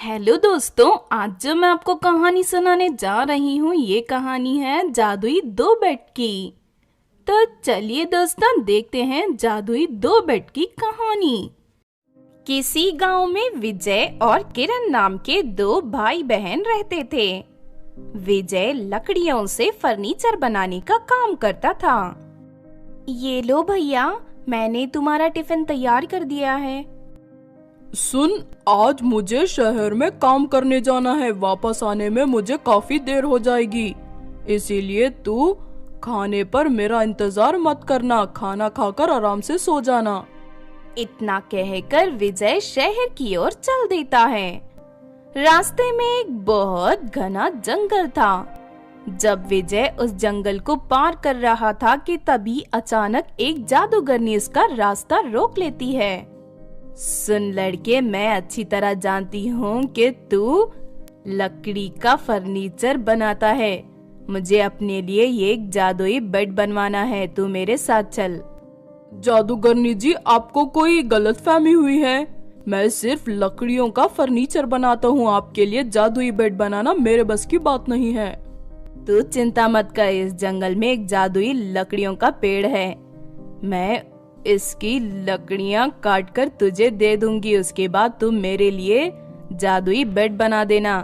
Hello दोस्तों, आज जो मैं आपको कहानी सुनाने जा रही हूँ ये कहानी है जादुई दो बेड की। तो चलिए दोस्तों देखते हैं जादुई दो बेड की कहानी। किसी गांव में विजय और किरण नाम के दो भाई बहन रहते थे। विजय लकड़ियों से फर्नीचर बनाने का काम करता था। ये लो भैया, मैंने तुम्हारा टिफिन तैयार कर दिया है। सुन, आज मुझे शहर में काम करने जाना है। वापस आने में मुझे काफी देर हो जाएगी, इसीलिए तू खाने पर मेरा इंतजार मत करना। खाना खाकर आराम से सो जाना। इतना कहकर विजय शहर की ओर चल देता है। रास्ते में एक बहुत घना जंगल था। जब विजय उस जंगल को पार कर रहा था कि तभी अचानक एक जादूगरनी उसका रास्ता रोक लेती है। सुन लड़के, मैं अच्छी तरह जानती हूँ कि तू लकड़ी का फर्नीचर बनाता है। मुझे अपने लिए ये एक जादुई बेड बनवाना है। तू मेरे साथ चल। जादूगरनी जी, आपको कोई गलतफहमी हुई है। मैं सिर्फ लकड़ियों का फर्नीचर बनाता हूँ। आपके लिए जादुई बेड बनाना मेरे बस की बात नहीं है। तू चिंता मत कर, इस जंगल में एक जादुई लकड़ियों का पेड़ है। मैं इसकी लकड़ियां काट कर तुझे दे दूंगी। उसके बाद तुम मेरे लिए जादुई बेड बना देना।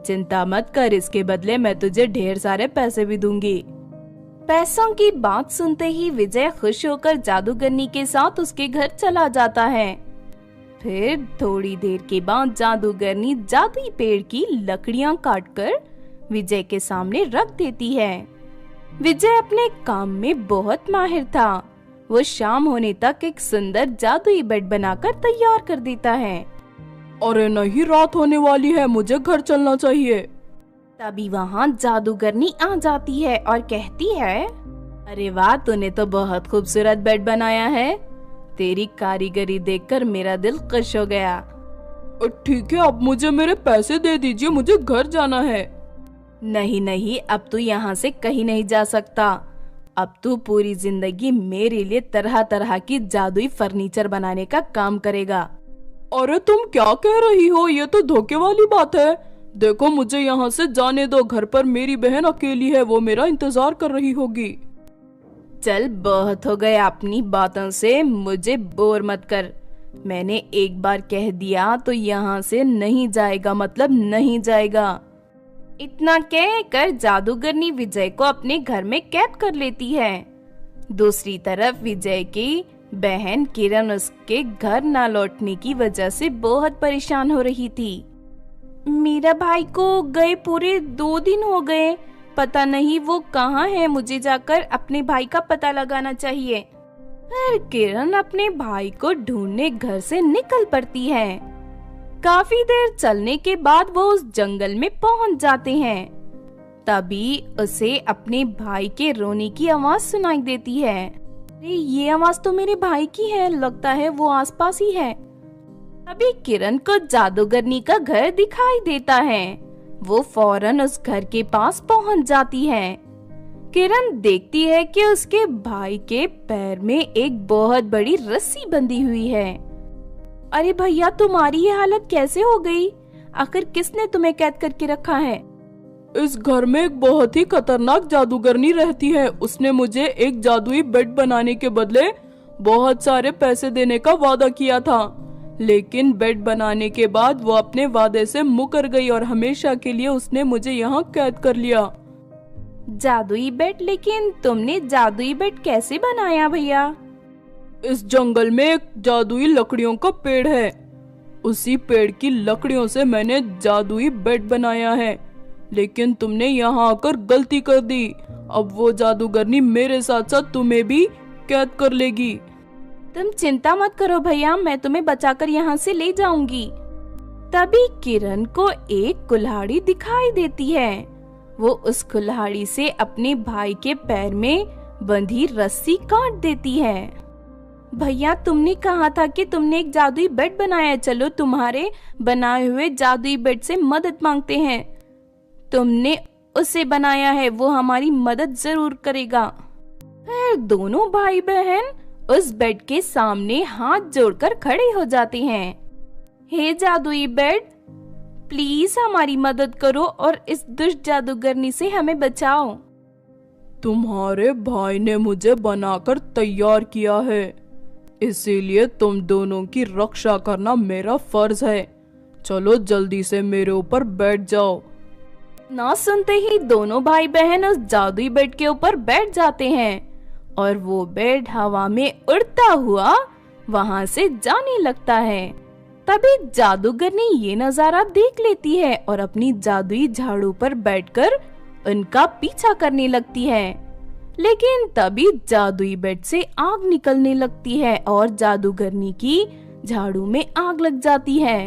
चिंता मत कर, इसके बदले मैं तुझे ढेर सारे पैसे भी दूंगी। पैसों की बात सुनते ही विजय खुश होकर जादूगरनी के साथ उसके घर चला जाता है। फिर थोड़ी देर के बाद जादूगरनी जादुई पेड़ की लकड़ियां काटकर विजय के सामने रख देती है। विजय अपने काम में बहुत माहिर था। वो शाम होने तक एक सुंदर जादुई बेड बनाकर तैयार कर देता है। अरे नहीं, रात होने वाली है, मुझे घर चलना चाहिए। तभी वहाँ जादूगरनी आ जाती है और कहती है, अरे वाह, तूने तो बहुत खूबसूरत बेड बनाया है। तेरी कारीगरी देखकर मेरा दिल खुश हो गया। ठीक है, अब मुझे मेरे पैसे दे दीजिए, मुझे घर जाना है। नहीं नहीं, अब तू यहाँ से कहीं नहीं जा सकता। अब तू पूरी जिंदगी मेरे लिए तरह तरह की जादुई फर्नीचर बनाने का काम करेगा। अरे तुम क्या कह रही हो? ये तो धोखे वाली बात है। देखो, मुझे यहाँ से जाने दो। घर पर मेरी बहन अकेली है, वो मेरा इंतजार कर रही होगी। चल, बहुत हो गया अपनी बातों से, मुझे बोर मत कर। मैंने एक बार कह दिया तो यहाँ से नहीं जाएगा, मतलब नहीं जाएगा। इतना कहकर जादूगरनी विजय को अपने घर में कैद कर लेती है। दूसरी तरफ विजय की बहन किरण उसके घर न लौटने की वजह से बहुत परेशान हो रही थी। मेरा भाई को गए पूरे 2 दिन हो गए, पता नहीं वो कहाँ है। मुझे जाकर अपने भाई का पता लगाना चाहिए। फिर किरण अपने भाई को ढूंढने घर से निकल पड़ती है। काफी देर चलने के बाद वो उस जंगल में पहुंच जाते हैं। तभी उसे अपने भाई के रोने की आवाज सुनाई देती है। अरे ये आवाज तो मेरे भाई की है, लगता है वो आसपास ही है। तभी किरण को जादूगरनी का घर दिखाई देता है। वो फौरन उस घर के पास पहुंच जाती है। किरण देखती है कि उसके भाई के पैर में एक बहुत बड़ी रस्सी बंधी हुई है। अरे भैया, तुम्हारी ये हालत कैसे हो गई? आखिर किसने तुम्हें कैद करके रखा है? इस घर में एक बहुत ही खतरनाक जादूगरनी रहती है। उसने मुझे एक जादुई बेड बनाने के बदले बहुत सारे पैसे देने का वादा किया था, लेकिन बेड बनाने के बाद वो अपने वादे से मुकर गई और हमेशा के लिए उसने मुझे यहाँ कैद कर लिया। जादुई बेड? लेकिन तुमने जादुई बेड कैसे बनाया भैया? इस जंगल में एक जादुई लकड़ियों का पेड़ है। उसी पेड़ की लकड़ियों से मैंने जादुई बेड बनाया है, लेकिन तुमने यहाँ आकर गलती कर दी। अब वो जादूगरनी मेरे साथ साथ तुम्हें भी कैद कर लेगी। तुम चिंता मत करो भैया, मैं तुम्हें बचाकर यहाँ से ले जाऊंगी। तभी किरण को एक कुल्हाड़ी दिखाई देती है। वो उस कुल्हाड़ी से अपने भाई के पैर में बंधी रस्सी काट देती है। भैया, तुमने कहा था कि तुमने एक जादुई बेड बनाया है। चलो, तुम्हारे बनाए हुए जादुई बेड से मदद मांगते हैं। तुमने उसे बनाया है, वो हमारी मदद जरूर करेगा। फिर दोनों भाई बहन उस बेड के सामने हाथ जोड़कर खड़े हो जाते हैं। हे जादुई बेड, प्लीज हमारी मदद करो और इस दुष्ट जादूगरनी से हमें बचाओ। तुम्हारे भाई ने मुझे बनाकर तैयार किया है, इसीलिए तुम दोनों की रक्षा करना मेरा फर्ज है। चलो जल्दी से मेरे ऊपर बैठ जाओ। ना सुनते ही दोनों भाई बहन उस जादुई बेड के ऊपर बैठ जाते हैं और वो बेड हवा में उड़ता हुआ वहां से जाने लगता है। तभी जादूगरनी ये नजारा देख लेती है और अपनी जादुई झाड़ू पर बैठकर उनका पीछा करने लगती है। लेकिन तभी जादुई बेड से आग निकलने लगती है और जादूगरनी की झाड़ू में आग लग जाती है।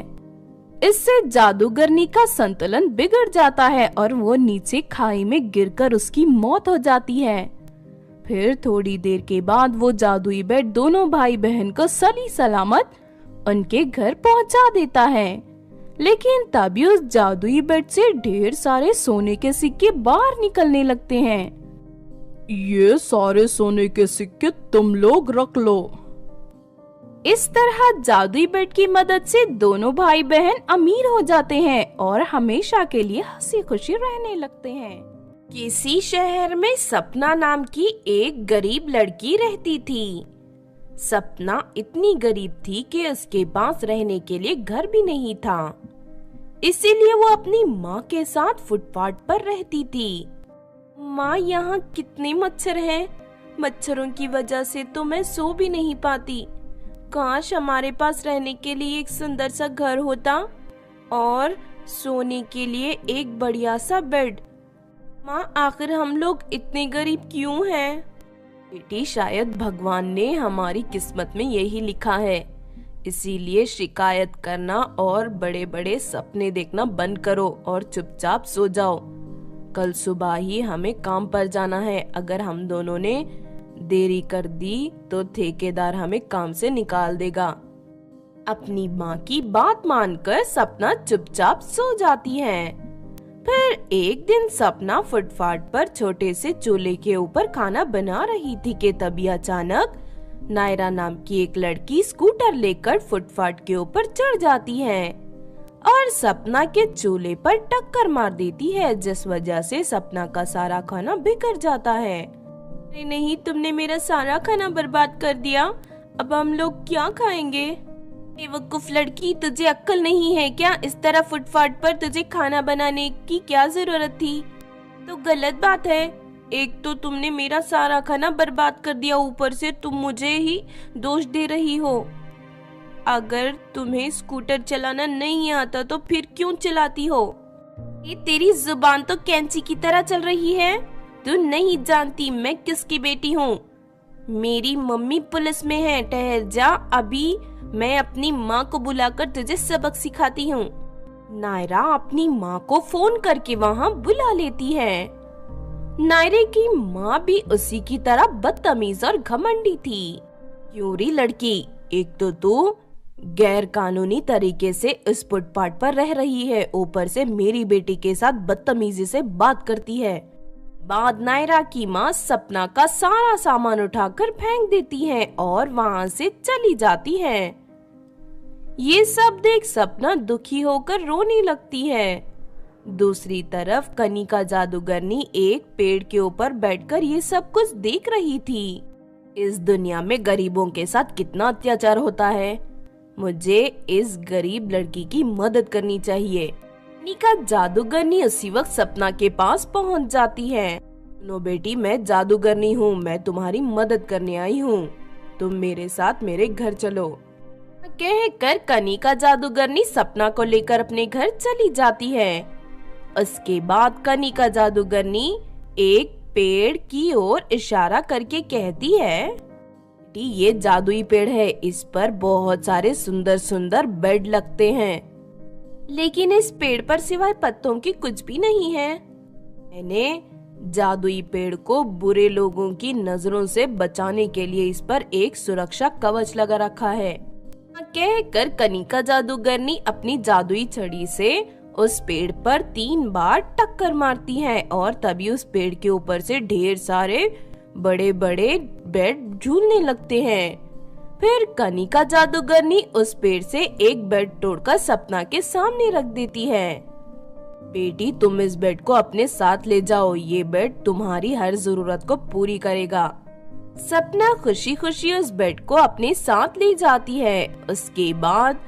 इससे जादूगरनी का संतुलन बिगड़ जाता है और वो नीचे खाई में गिरकर उसकी मौत हो जाती है। फिर थोड़ी देर के बाद वो जादुई बेड दोनों भाई बहन को सही सलामत उनके घर पहुंचा देता है। लेकिन तभी उस जादुई बेड से ढेर सारे सोने के सिक्के बाहर निकलने लगते हैं। ये सारे सोने के सिक्के तुम लोग रख लो। इस तरह जादुई बेड की मदद से दोनों भाई बहन अमीर हो जाते हैं और हमेशा के लिए हंसी खुशी रहने लगते हैं। किसी शहर में सपना नाम की एक गरीब लड़की रहती थी। सपना इतनी गरीब थी कि उसके पास रहने के लिए घर भी नहीं था, इसीलिए वो अपनी माँ के साथ फुटपाथ पर रहती थी। माँ, यहाँ कितने मच्छर हैं। मच्छरों की वजह से तो मैं सो भी नहीं पाती। काश हमारे पास रहने के लिए एक सुंदर सा घर होता और सोने के लिए एक बढ़िया सा बेड। माँ, आखिर हम लोग इतने गरीब क्यों हैं? बेटी, शायद भगवान ने हमारी किस्मत में यही लिखा है, इसीलिए शिकायत करना और बड़े बड़े सपने देखना बंद करो और चुपचाप सो जाओ। कल सुबह ही हमें काम पर जाना है। अगर हम दोनों ने देरी कर दी तो ठेकेदार हमें काम से निकाल देगा। अपनी माँ की बात मानकर सपना चुपचाप सो जाती है। फिर एक दिन सपना फुटपाथ पर छोटे से चूल्हे के ऊपर खाना बना रही थी कि तभी अचानक नायरा नाम की एक लड़की स्कूटर लेकर फुटपाथ के ऊपर चढ़ जाती है और सपना के चूल्हे पर टक्कर मार देती है, जिस वजह से सपना का सारा खाना बिखर जाता है। नहीं, तुमने मेरा सारा खाना बर्बाद कर दिया। अब हम लोग क्या खाएंगे? बेवकूफ लड़की, तुझे अक्ल नहीं है क्या? इस तरह फुटपाथ पर तुझे खाना बनाने की क्या जरूरत थी? तो गलत बात है। एक तो तुमने मेरा सारा खाना बर्बाद कर दिया, ऊपर से तुम मुझे ही दोष दे रही हो। अगर तुम्हें स्कूटर चलाना नहीं आता तो फिर क्यों चलाती हो? ये तेरी जुबान तो कैंची की तरह चल रही है। तू नहीं जानती मैं किसकी बेटी हूँ। मेरी मम्मी पुलिस में है। ठहर जा, अभी मैं अपनी माँ को बुलाकर तुझे सबक सिखाती हूँ। नायरा अपनी माँ को फोन करके वहाँ बुला लेती है। नायरे की माँ भी उसी की तरह बदतमीज और घमंडी थी। क्योरी लड़की, एक तो तू गैर कानूनी तरीके से इस फुटपाथ पर रह रही है, ऊपर से मेरी बेटी के साथ बदतमीजी से बात करती है। बाद नायरा की माँ सपना का सारा सामान उठाकर फेंक देती है और वहाँ से चली जाती है। ये सब देख सपना दुखी होकर रोने लगती है। दूसरी तरफ कनिका जादूगरनी एक पेड़ के ऊपर बैठकर ये सब कुछ देख रही थी। इस दुनिया में गरीबों के साथ कितना अत्याचार होता है। मुझे इस गरीब लड़की की मदद करनी चाहिए। कनिका जादूगरनी उसी वक्त सपना के पास पहुंच जाती है। नो बेटी, मैं जादूगरनी हूँ, मैं तुम्हारी मदद करने आई हूँ। तुम मेरे साथ मेरे घर चलो। कहकर कनिका जादूगरनी सपना को लेकर अपने घर चली जाती है। उसके बाद कनिका जादूगरनी एक पेड़ की ओर इशारा करके कहती है, ये जादुई पेड़ है, इस पर बहुत सारे सुंदर सुंदर बेड लगते हैं, लेकिन इस पेड़ पर सिवाय पत्तों के कुछ भी नहीं है। मैंने जादुई पेड़ को बुरे लोगों की नजरों से बचाने के लिए इस पर एक सुरक्षा कवच लगा रखा है। कहकर कनिका जादूगरनी अपनी जादुई छड़ी से उस पेड़ पर 3 बार टक्कर मारती है और तभी उस पेड़ के ऊपर से ढेर सारे बड़े बड़े बेड झूलने लगते हैं। फिर कनिका जादूगरनी उस पेड़ से एक बेड तोड़कर सपना के सामने रख देती है। बेटी, तुम इस बेड को अपने साथ ले जाओ, ये बेड तुम्हारी हर जरूरत को पूरी करेगा। सपना खुशी खुशी उस बेड को अपने साथ ले जाती है। उसके बाद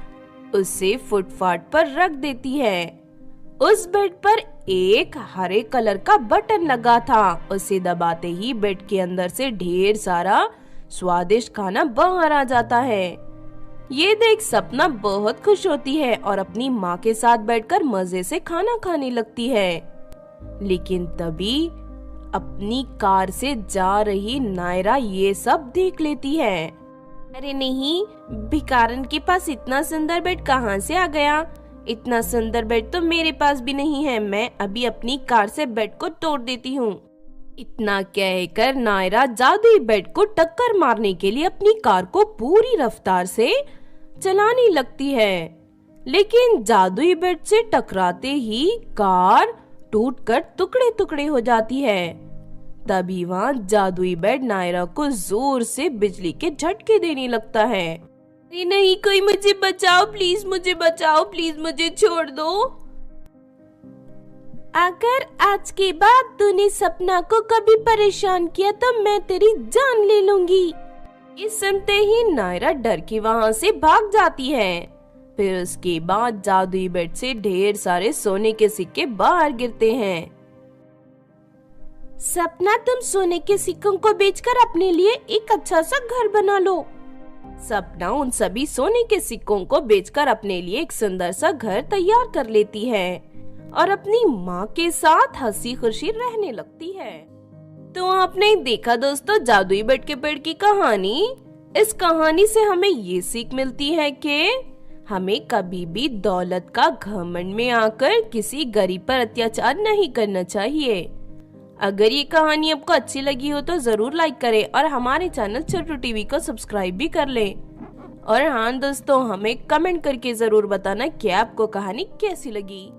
उसे फुटपाथ पर रख देती है। उस बेड पर एक हरे कलर का बटन लगा था। उसे दबाते ही बेड के अंदर से ढेर सारा स्वादिष्ट खाना बाहर आ जाता है। ये देख सपना बहुत खुश होती है और अपनी माँ के साथ बैठकर मजे से खाना खाने लगती है। लेकिन तभी अपनी कार से जा रही नायरा ये सब देख लेती है। अरे नहीं, भिखारन के पास इतना सुंदर बेड कहाँ से आ गया? इतना सुंदर बेड तो मेरे पास भी नहीं है। मैं अभी अपनी कार से बेड को तोड़ देती हूँ। इतना कहकर नायरा जादुई बेड को टक्कर मारने के लिए अपनी कार को पूरी रफ्तार से चलाने लगती है। लेकिन जादुई बेड से टकराते ही कार टूटकर टुकड़े टुकड़े हो जाती है। तभी वहाँ जादुई बेड नायरा को जोर से बिजली के झटके देने लगता है। नहीं, कोई मुझे बचाओ, प्लीज मुझे बचाओ, प्लीज मुझे छोड़ दो। अगर आज के बाद तूने सपना को कभी परेशान किया तो मैं तेरी जान ले लूंगी। ये सुनते ही नायरा डर के वहाँ से भाग जाती है। फिर उसके बाद जादुई बेड से ढेर सारे सोने के सिक्के बाहर गिरते हैं। सपना, तुम सोने के सिक्कों को बेचकर अपने लिए एक अच्छा सा घर बना लो। सपना उन सभी सोने के सिक्कों को बेचकर अपने लिए एक सुंदर सा घर तैयार कर लेती है और अपनी माँ के साथ हंसी खुशी रहने लगती है। तो आपने देखा दोस्तों जादुई बेड के पेड़ की कहानी। इस कहानी से हमें ये सीख मिलती है कि हमें कभी भी दौलत का घमंड में आकर किसी गरीब पर अत्याचार नहीं करना चाहिए। अगर ये कहानी आपको अच्छी लगी हो तो जरूर लाइक करें और हमारे चैनल छोटू टीवी को सब्सक्राइब भी कर लें। और हाँ दोस्तों, हमें कमेंट करके जरूर बताना कि आपको कहानी कैसी लगी।